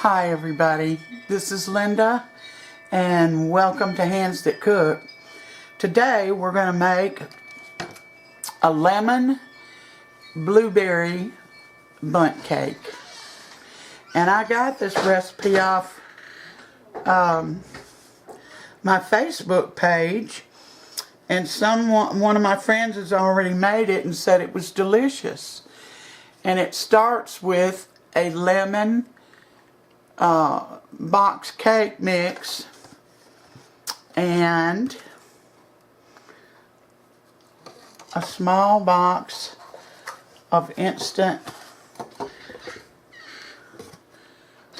Hi everybody, this is Linda and welcome to Handsthatcook. Today we're going to make a lemon blueberry bundt cake. And I got this recipe off my Facebook page, and one of my friends has already made it and said it was delicious. And it starts with a lemon box cake mix and a small box of instant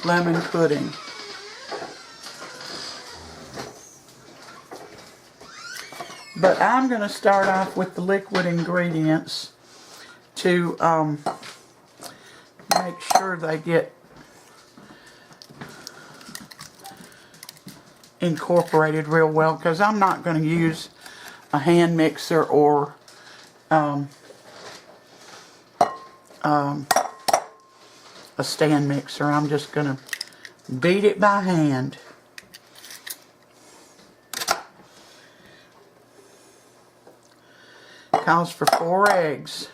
lemon pudding. But I'm going to start off with the liquid ingredients to make sure they get incorporated real well, because I'm not going to use a hand mixer or a stand mixer. I'm just going to beat it by hand. Calls for 4 eggs.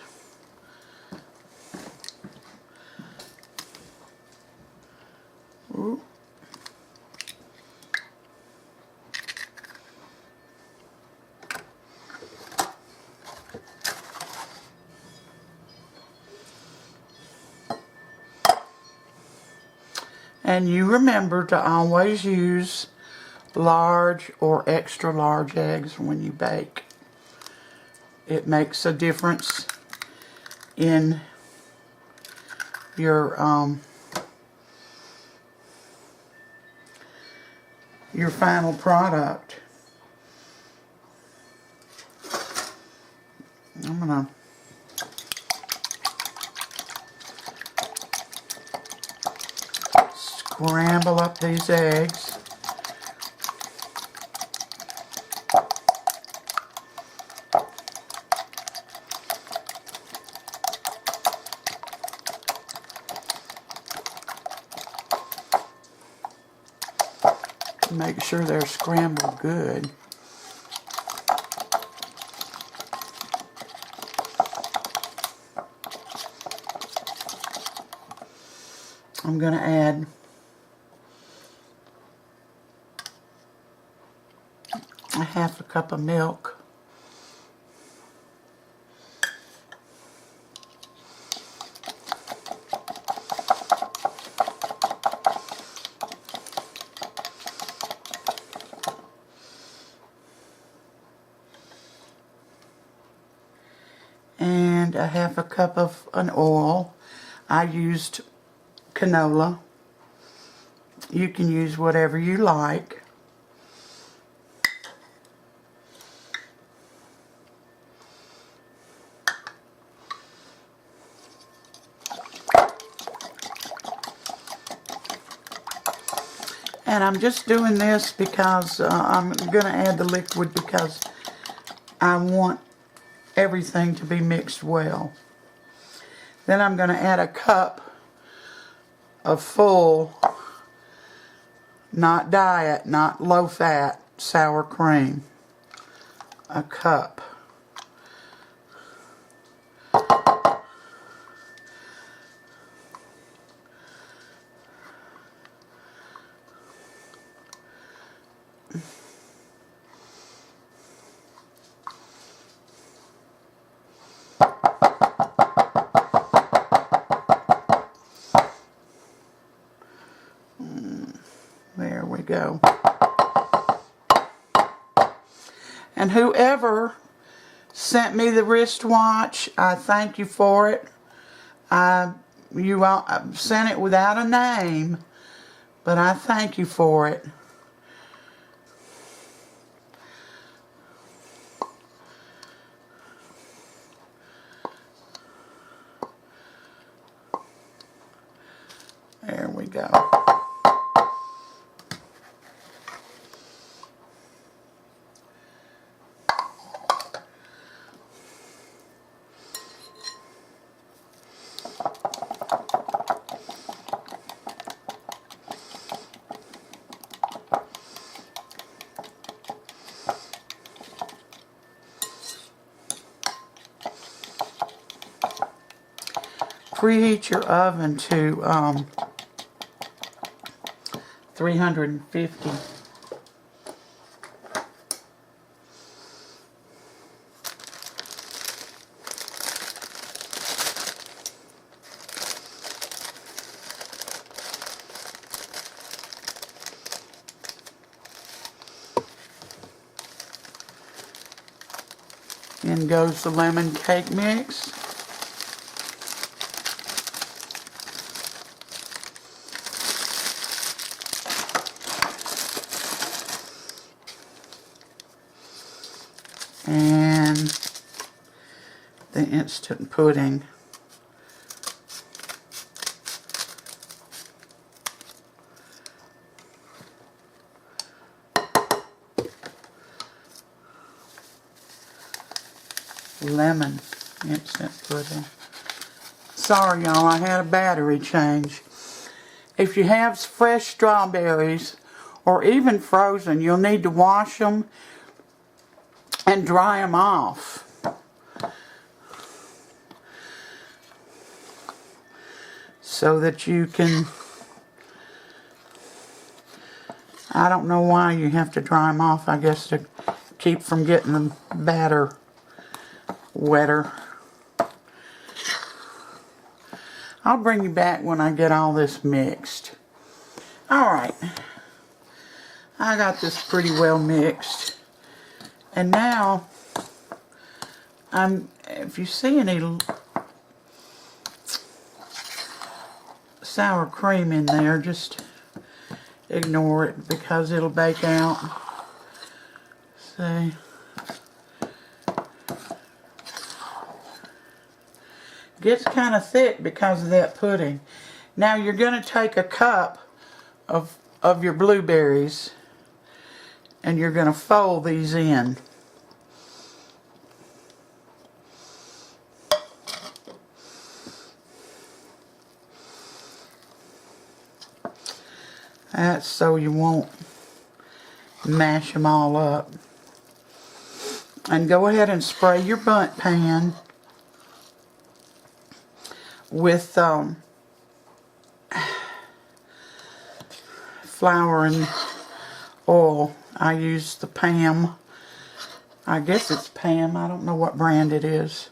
Ooh. And you remember to always use large or extra large eggs when you bake. It makes a difference in your final product. I'm gonna scramble up these eggs. Make sure they're scrambled good. I'm going to add a half a cup of milk. And a half a cup of an oil. I used canola. You can use whatever you like. And I'm just doing this because I'm going to add the liquid because I want everything to be mixed well. Then I'm going to add a cup of full, not diet, not low fat, sour cream. A cup. There we go. And whoever sent me the wristwatch, I thank you for it. You all sent it without a name, but I thank you for it. There we go. preheat your oven to 350. In goes the lemon cake mix. And the instant pudding. Lemon instant pudding. Sorry y'all, I had a battery change. If you have fresh strawberries or even frozen, you'll need to wash them and dry them off. So that you can, I don't know why you have to dry them off, I guess to keep from getting the batter wetter. I'll bring you back when I get all this mixed. Alright, I got this pretty well mixed. And now, if you see any sour cream in there, just ignore it because it'll bake out. See? Gets kind of thick because of that pudding. Now you're going to take a cup of your blueberries and you're going to fold these in. That's so you won't mash them all up. And go ahead and spray your Bundt pan with flour and oil. I use the Pam. I guess it's Pam. I don't know what brand it is.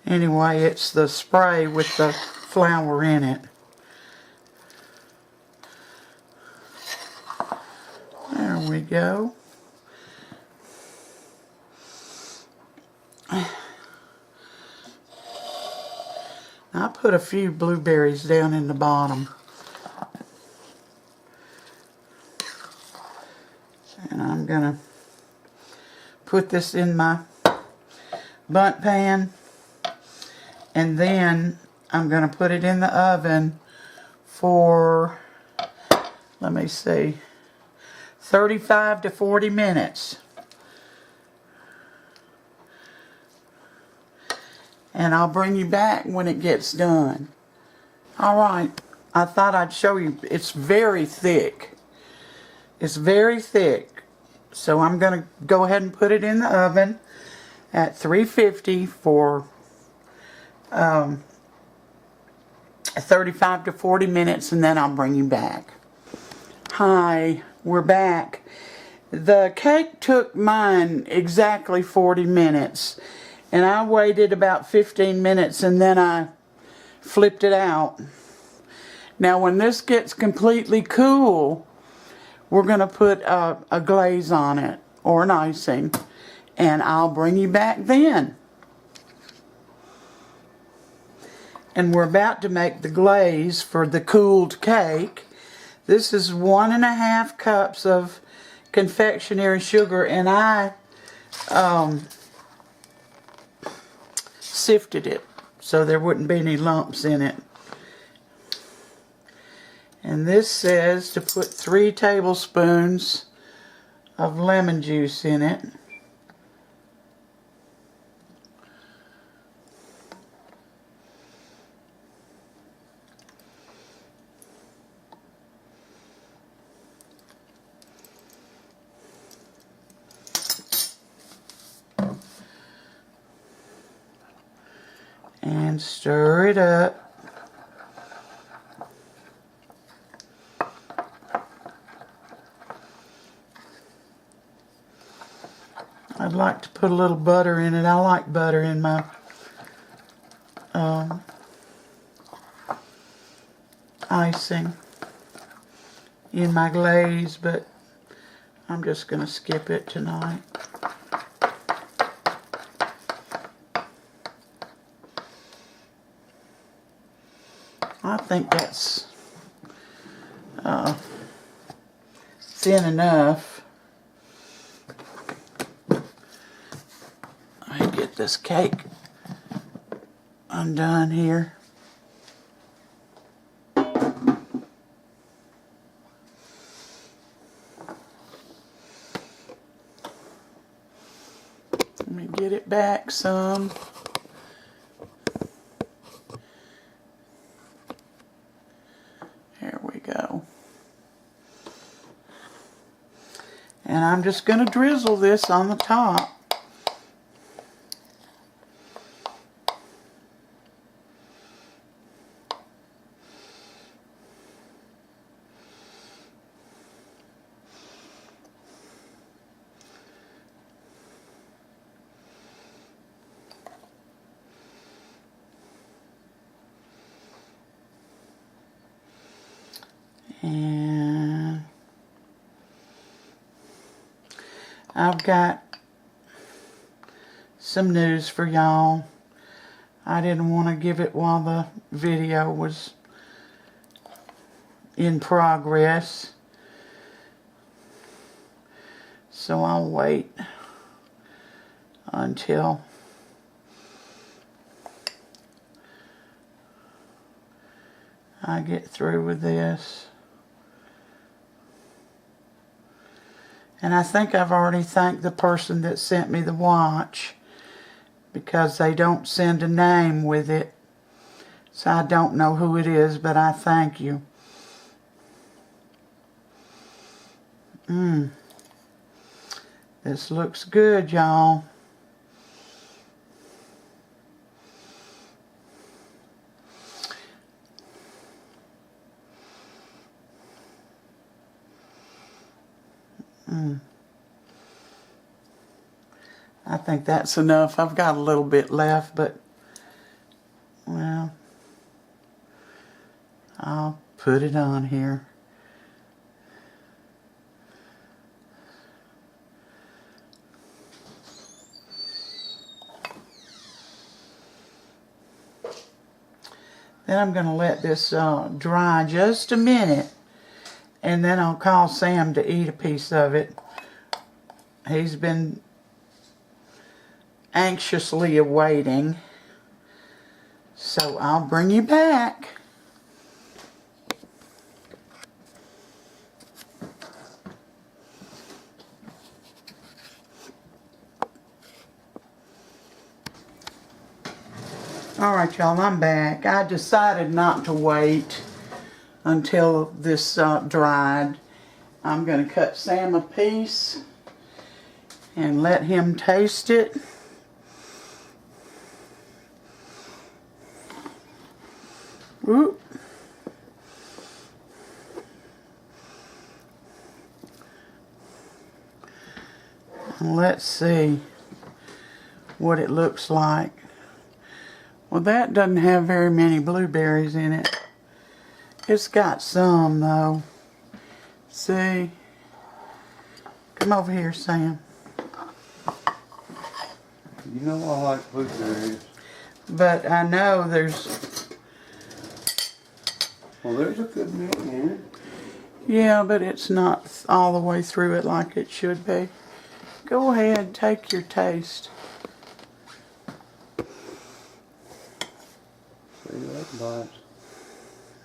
Anyway, it's the spray with the flour in it. There we go. I put a few blueberries down in the bottom. And I'm going to put this in my Bundt pan. And then I'm going to put it in the oven for, let me see, 35 to 40 minutes. And I'll bring you back when it gets done. Alright, I thought I'd show you. It's very thick. It's very thick. So I'm going to go ahead and put it in the oven at 350 for 35 to 40 minutes, and then I'll bring you back. Hi, we're back. The cake took mine exactly 40 minutes. And I waited about 15 minutes and then I flipped it out. Now when this gets completely cool, we're going to put a glaze on it or an icing. And I'll bring you back then. And we're about to make the glaze for the cooled cake. This is 1.5 cups of confectionery sugar, and I sifted it so there wouldn't be any lumps in it. And this says to put 3 tablespoons of lemon juice in it. and stir it up. I'd like to put a little butter in it. I like butter in my icing, in my glaze, but I'm just going to skip it tonight. I think that's thin enough. Let me get this cake undone here. Let me get it back some. There we go. And I'm just going to drizzle this on the top. And I've got some news for y'all. I didn't want to give it while the video was in progress, so I'll wait until I get through with this. And I think I've already thanked the person that sent me the watch, because they don't send a name with it. So I don't know who it is, but I thank you. This looks good, y'all. I think that's enough. I've got a little bit left, but, well, I'll put it on here. Then I'm going to let this dry just a minute, and then I'll call Sam to eat a piece of it. He's been anxiously awaiting, so I'll bring you back. Alright, y'all, I'm back. I decided not to wait until this dried. I'm going to cut Sam a piece and let him taste it. Whoop. And let's see what it looks like. Well, that doesn't have very many blueberries in it. It's got some, though. See? Come over here, Sam. You know I like blueberries. But I know there's... Well, there's a good many in it. Yeah, but it's not all the way through it like it should be. Go ahead, take your taste. See, that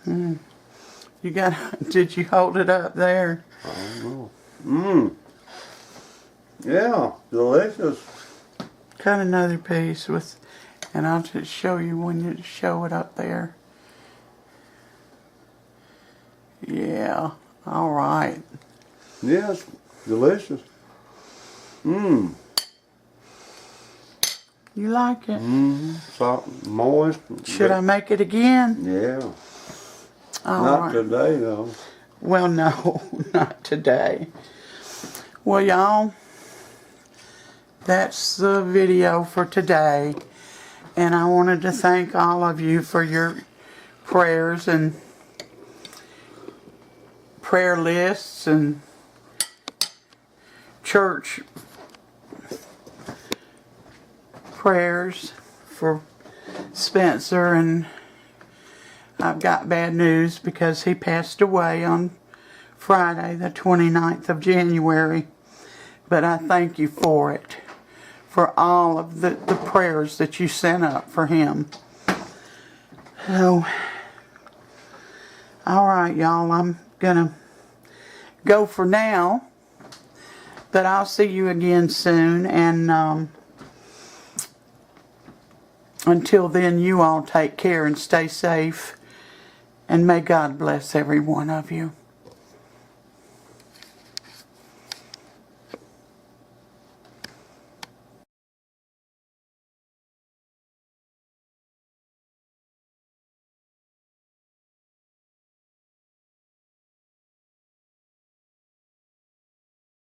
bites. You got, did you hold it up there? I don't know. Yeah, delicious. Cut another piece with, and I'll just show you when you show it up there. Yeah, all right. Yes, delicious. You like it? Soft, moist. Should I make it again? Yeah. All Not right. today, though. Well, no, not today. Well, y'all, that's the video for today. And I wanted to thank all of you for your prayers and prayer lists and church prayers for Spencer. And I've got bad news because he passed away on Friday the 29th of January. But I thank you for it, for all of the prayers that you sent up for him. So, alright y'all, I'm gonna go for now. But I'll see you again soon, and until then, you all take care and stay safe, and may God bless every one of you.